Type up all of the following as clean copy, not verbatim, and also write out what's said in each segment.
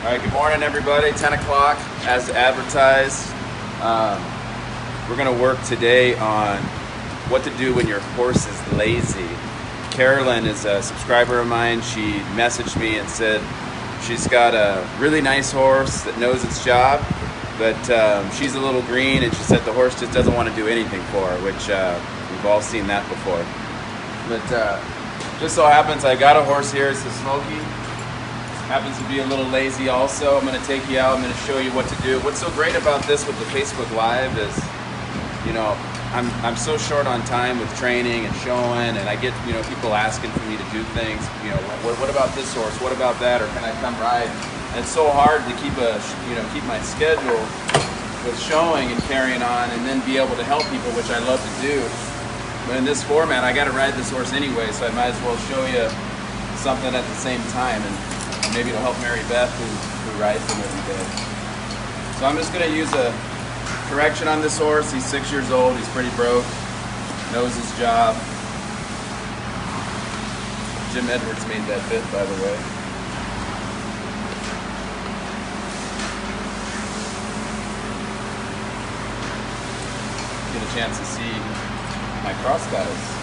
All right, good morning, everybody. 10 o'clock, as advertised. We're going to work today on what to do when your horse is lazy. Carolyn is a subscriber of mine. She messaged me and said she's got a really nice horse that knows its job, but she's a little green, and she said the horse just doesn't want to do anything for her, which we've all seen that before. But just so happens I got a horse here. It's a Smokey. Happens to be a little lazy also. I'm going to take you out. I'm going to show you what to do. What's so great about this with the Facebook Live is, you know, I'm so short on time with training and showing, and I get, you know, people asking for me to do things. You know, what about this horse? What about that? Or can I come ride? And it's so hard to keep keep my schedule with showing and carrying on, and then be able to help people, which I love to do. But in this format, I got to ride this horse anyway, so I might as well show you something at the same time. And maybe it'll help Mary Beth, who rides him every day. So I'm just going to use a correction on this horse. He's 6 years old. He's pretty broke. Knows his job. Jim Edwards made that bit, by the way. Get a chance to see my cross guys.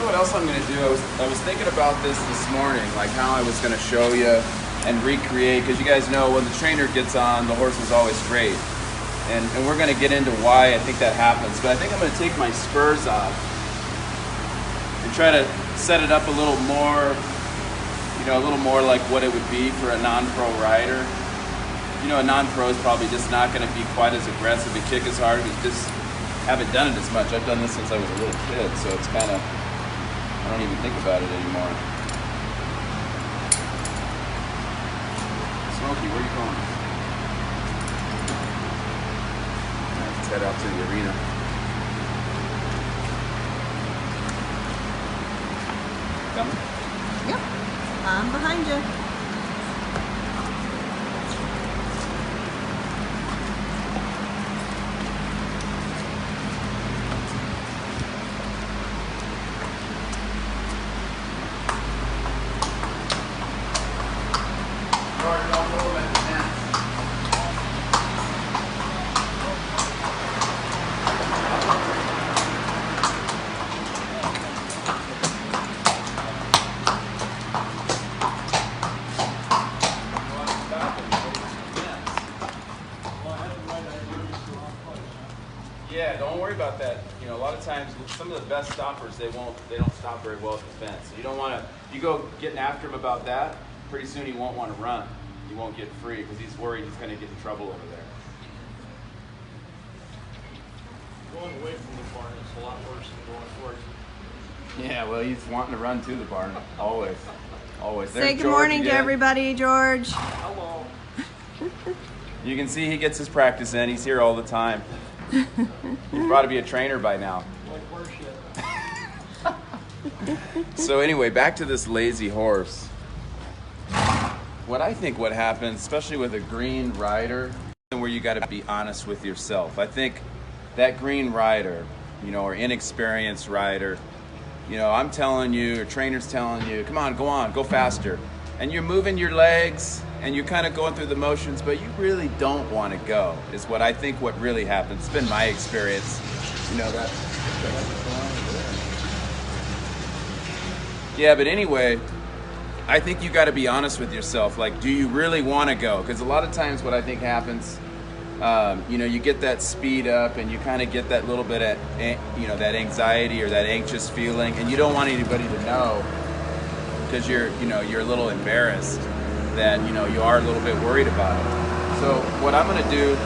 What else I'm going to do? I was thinking about this morning, like how I was going to show you and recreate, because you guys know when the trainer gets on, the horse is always straight, and we're going to get into why I think that happens. But I think I'm going to take my spurs off and try to set it up a little more, you know, a little more like what it would be for a non-pro rider. You know, a non-pro is probably just not going to be quite as aggressive and kick as hard. We just haven't done it as much. I've done this since I was a little kid, so it's kind of, I don't even think about it anymore. Smokey, where are you going? Let's head out to the arena. Coming? Yep. I'm behind you. Yeah, don't worry about that. You know, a lot of times some of the best stoppers, they don't stop very well at the fence. So you don't want to, you go getting after him about that, pretty soon he won't want to run. He won't get free because he's worried he's going to get in trouble over there. Going away from the barn is a lot worse than going towards it. Yeah, well, he's wanting to run to the barn, always. Always. Say good morning to everybody, George. Hello. You can see he gets his practice in. He's here all the time. He's got to be a trainer by now. Like worship. So anyway, back to this lazy horse. What I think what happens, especially with a green rider, where you got to be honest with yourself. I think that green rider, you know, or inexperienced rider, you know, I'm telling you, your trainer's telling you, come on, go faster. And you're moving your legs and you're kind of going through the motions, but you really don't want to go, is what I think what really happens. It's been my experience. You know, that. Yeah, but anyway, I think you got to be honest with yourself. Like, do you really want to go? Because a lot of times what I think happens, you know, you get that speed up and you kind of get that little bit of, you know, that anxiety or that anxious feeling, and you don't want anybody to know because you're a little embarrassed that, you know, you are a little bit worried about it. So what I'm going to do,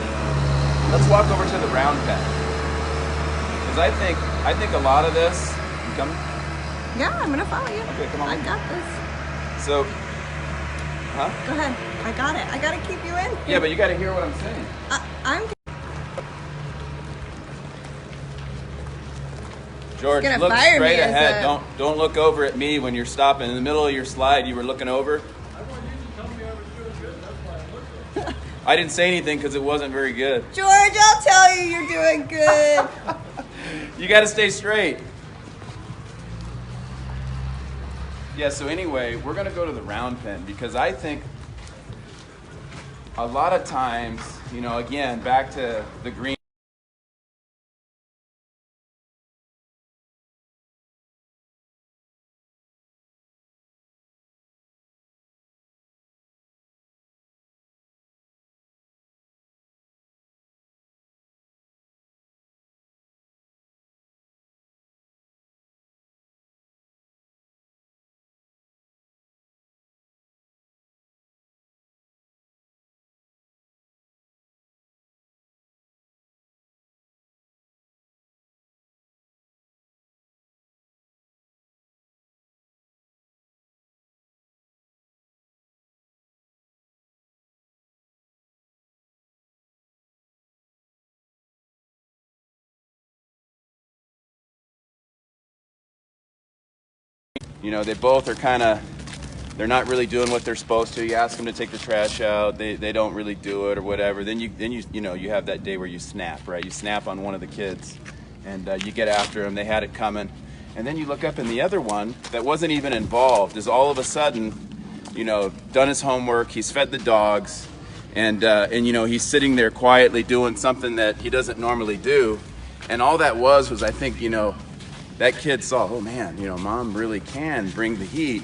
let's walk over to the round pen. Because I think a lot of this, you coming? Yeah, I'm going to follow you. Okay, come on. I got this. So, huh? Go ahead. I got it. I got to keep you in. Yeah, but you got to hear what I'm saying. I'm George, gonna look fire me straight as ahead. a- Don't look over at me when you're stopping. In the middle of your slide, you were looking over. I want you to tell me I was doing good. That's why I looked at it. I didn't say anything because it wasn't very good. George, I'll tell you you're doing good. You got to stay straight. Yeah, so anyway, we're going to go to the round pen because I think a lot of times, you know, again, back to the green. You know, they both are kind of, they're not really doing what they're supposed to. You ask them to take the trash out, they don't really do it or whatever. Then you know, you have that day where you snap, right? You snap on one of the kids and you get after them. They had it coming. And then you look up and the other one that wasn't even involved is all of a sudden, you know, done his homework, he's fed the dogs, and you know, he's sitting there quietly doing something that he doesn't normally do. And all that was I think, you know, that kid saw, oh man, you know, mom really can bring the heat,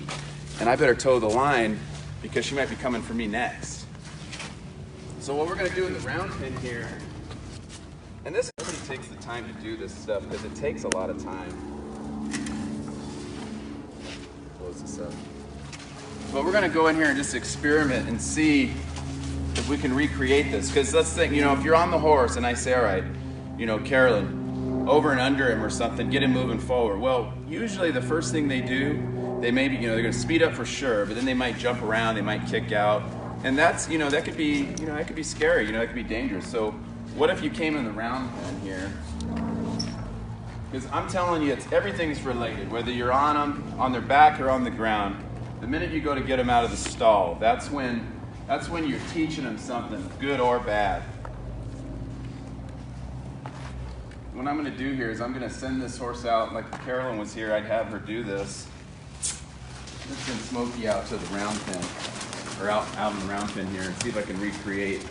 and I better toe the line because she might be coming for me next. So what we're gonna do in the round pen here, and this really takes the time to do this stuff because it takes a lot of time. Close this up. But we're gonna go in here and just experiment and see if we can recreate this. Because let's think, you know, if you're on the horse and I say, all right, you know, Carolyn, over and under him or something, get him moving forward. Well, usually the first thing they do, they maybe, you know, they're gonna speed up for sure, but then they might jump around, they might kick out. And that's, you know, that could be, you know, that could be scary, you know, that could be dangerous. So what if you came in the round pen here? Because I'm telling you, everything's related, whether you're on them, on their back or on the ground. The minute you go to get them out of the stall, that's when you're teaching them something, good or bad. What I'm going to do here is I'm going to send this horse out, like if Carolyn was here, I'd have her do this. Let's send Smokey out to the round pen, or out in the round pen here, and see if I can recreate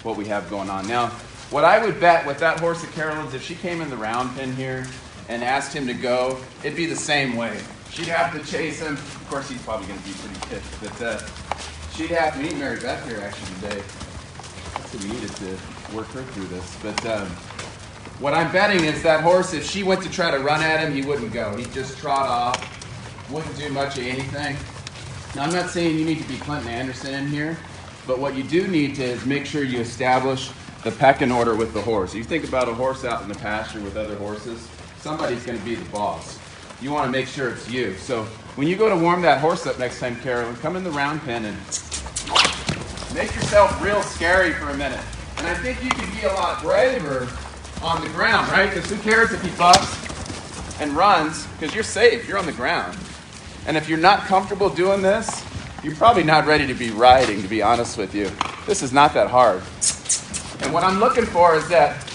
what we have going on. Now, what I would bet with that horse at Carolyn's, if she came in the round pen here and asked him to go, it'd be the same way. She'd have to chase him. Of course, he's probably going to be pretty pissed, but she'd have to meet Mary Beth here actually today. So we needed to work her through this. But what I'm betting is that horse, if she went to try to run at him, he wouldn't go. He'd just trot off, wouldn't do much of anything. Now, I'm not saying you need to be Clinton Anderson in here, but what you do need to is make sure you establish the pecking order with the horse. You think about a horse out in the pasture with other horses, somebody's going to be the boss. You want to make sure it's you. So when you go to warm that horse up next time, Carolyn, come in the round pen and make yourself real scary for a minute. And I think you can be a lot braver on the ground, right? Because who cares if he bucks and runs, because you're safe, you're on the ground. And if you're not comfortable doing this, you're probably not ready to be riding, to be honest with you. This is not that hard. And what I'm looking for is that,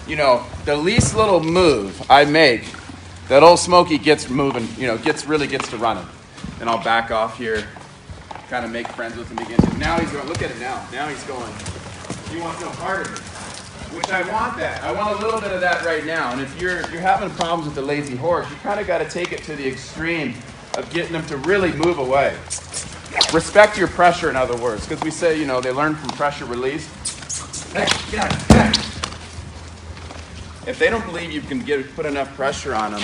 you know, the least little move I make, that old Smokey gets moving, you know, really gets to running. And I'll back off here, kind of make friends with him again. Now he's going, look at it now. Now he's going, he wants no part of it. Which I want that. I want a little bit of that right now. And if you're having problems with the lazy horse, you kind of got to take it to the extreme of getting them to really move away. Respect your pressure, in other words, because we say, you know, they learn from pressure release. Hey, get out. If they don't believe you can put enough pressure on them,